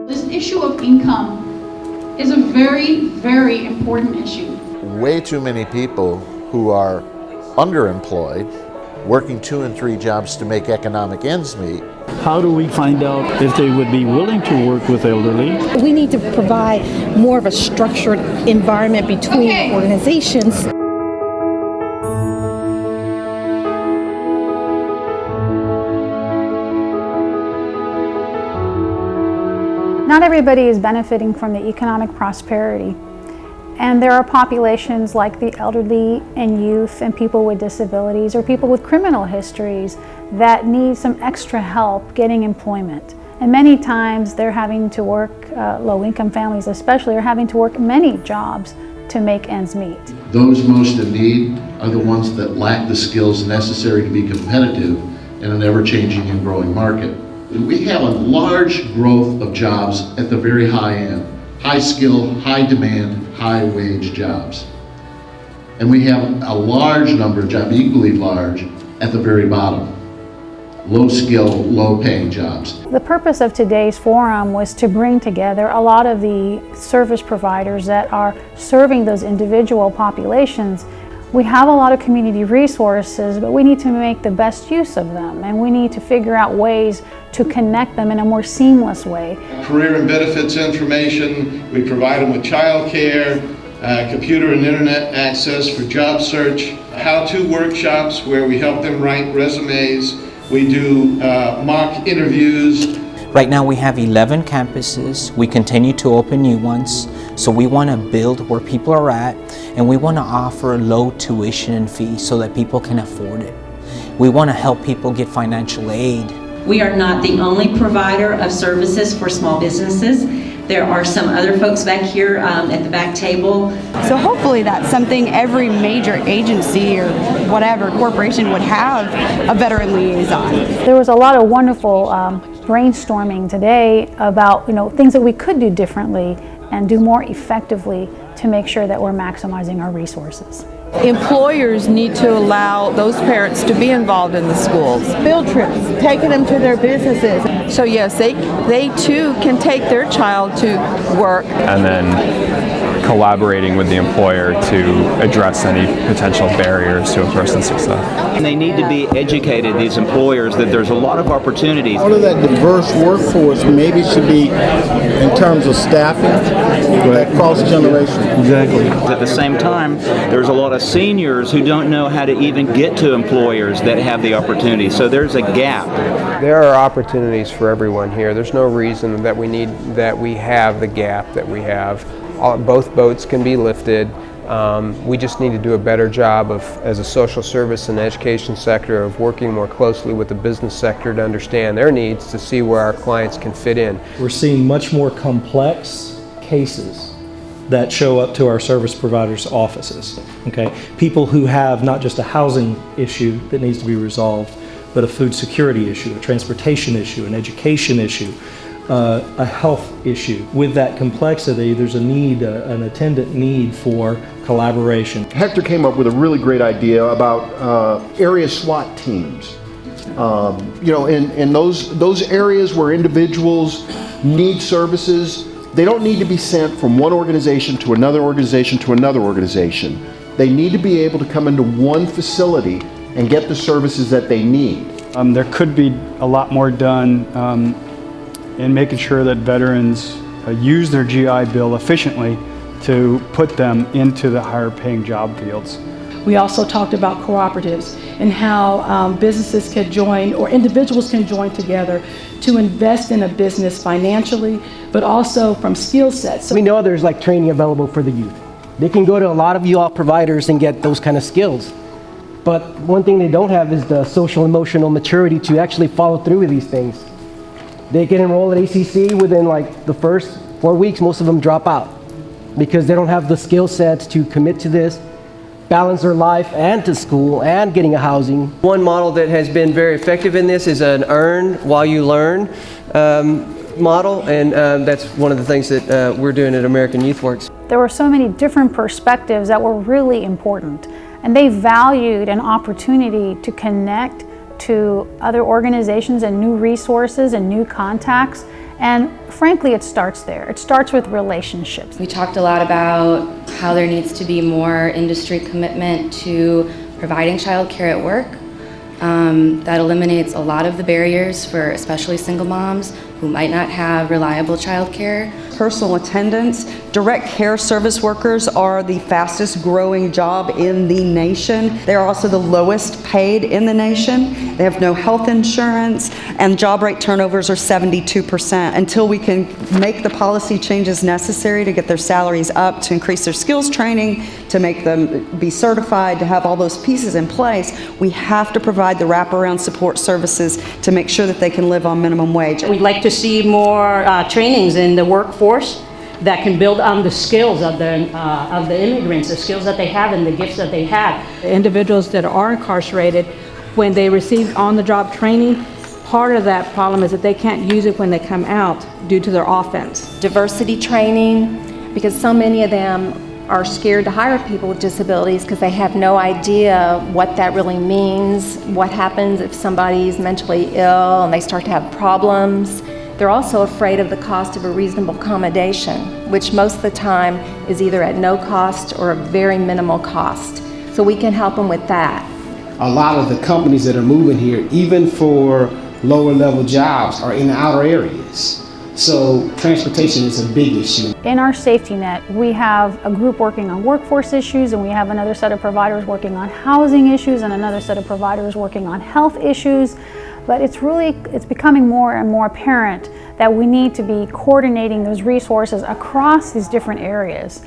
This issue of income is a very, very important issue. Way too many people who are underemployed, working 2 and 3 jobs to make economic ends meet. How do we find out if they would be willing to work with elderly? We need to provide more of a structured environment between organizations. Not everybody is benefiting from the economic prosperity. And there are populations like the elderly and youth and people with disabilities or people with criminal histories that need some extra help getting employment. And many times they're having to work, low-income families especially, are having to work many jobs to make ends meet. Those most in need are the ones that lack the skills necessary to be competitive in an ever-changing and growing market. We have a large growth of jobs at the very high end. High skill, high demand, high wage jobs. And we have a large number of jobs, equally large, at the very bottom. Low skill, low paying jobs. The purpose of today's forum was to bring together a lot of the service providers that are serving those individual populations. We have a lot of community resources, but we need to make the best use of them, and we need to figure out ways to connect them in a more seamless way. Career and benefits information, we provide them with child care, computer and internet access for job search, how-to workshops where we help them write resumes, we do mock interviews. Right now we have 11 campuses. We continue to open new ones. So we want to build where people are at, and we want to offer low tuition fees so that people can afford it. We want to help people get financial aid. We are not the only provider of services for small businesses. There are some other folks back here at the back table. So hopefully that's something every major agency or whatever corporation would have, a veteran liaison. There was a lot of wonderful brainstorming today about things that we could do differently and do more effectively to make sure that we're maximizing our resources. Employers need to allow those parents to be involved in the schools. Field trips, taking them to their businesses. So yes, they too can take their child to work. And then collaborating with the employer to address any potential barriers to a person's success. And they need to be educated, these employers, that there's a lot of opportunities. Part of that diverse workforce maybe should be in terms of staffing, that cross-generation. Exactly. At the same time, there's a lot of seniors who don't know how to even get to employers that have the opportunity. So there's a gap. There are opportunities for everyone here. There's no reason that we have the gap that we have. Both boats can be lifted. We just need to do a better job as a social service and education sector, of working more closely with the business sector to understand their needs, to see where our clients can fit in. We're seeing much more complex cases that show up to our service providers' offices. Okay, people who have not just a housing issue that needs to be resolved, but a food security issue, a transportation issue, an education issue, a health issue. With that complexity, there's a need, an attendant need for collaboration. Hector came up with a really great idea about area SWAT teams. In those areas where individuals need services, they don't need to be sent from one organization to another organization to another organization. They need to be able to come into one facility and get the services that they need. There could be a lot more done in making sure that veterans use their GI Bill efficiently to put them into the higher paying job fields. We also talked about cooperatives and how businesses can join, or individuals can join together to invest in a business financially, but also from skill sets. We know there's training available for the youth. They can go to a lot of you all providers and get those kind of skills. But one thing they don't have is the social emotional maturity to actually follow through with these things. They can enroll at ACC within the first 4 weeks. Most of them drop out because they don't have the skill sets to commit to this, balance their life and to school and getting a housing. One model that has been very effective in this is an earn while you learn model, and that's one of the things that we're doing at American Youth Works. There were so many different perspectives that were really important, and they valued an opportunity to connect to other organizations and new resources and new contacts, And frankly, it starts there. It starts with relationships. We talked a lot about how there needs to be more industry commitment to providing childcare at work. That eliminates a lot of the barriers for especially single moms who might not have reliable childcare. Personal attendants, direct care service workers are the fastest growing job in the nation. They are also the lowest paid in the nation. They have no health insurance, and job rate turnovers are 72%. Until we can make the policy changes necessary to get their salaries up, to increase their skills training, to make them be certified, to have all those pieces in place, we have to provide the wraparound support services to make sure that they can live on minimum wage. We'd like to see more trainings in the workforce that can build on the skills of the immigrants, the skills that they have and the gifts that they have. The individuals that are incarcerated, when they receive on-the-job training, part of that problem is that they can't use it when they come out due to their offense. Diversity training, because so many of them are scared to hire people with disabilities because they have no idea what that really means, what happens if somebody's mentally ill and they start to have problems. They're also afraid of the cost of a reasonable accommodation, which most of the time is either at no cost or a very minimal cost. So we can help them with that. A lot of the companies that are moving here, even for lower level jobs, are in the outer areas. So transportation is a big issue. In our safety net, we have a group working on workforce issues, and we have another set of providers working on housing issues, and another set of providers working on health issues. But it's becoming more and more apparent that we need to be coordinating those resources across these different areas.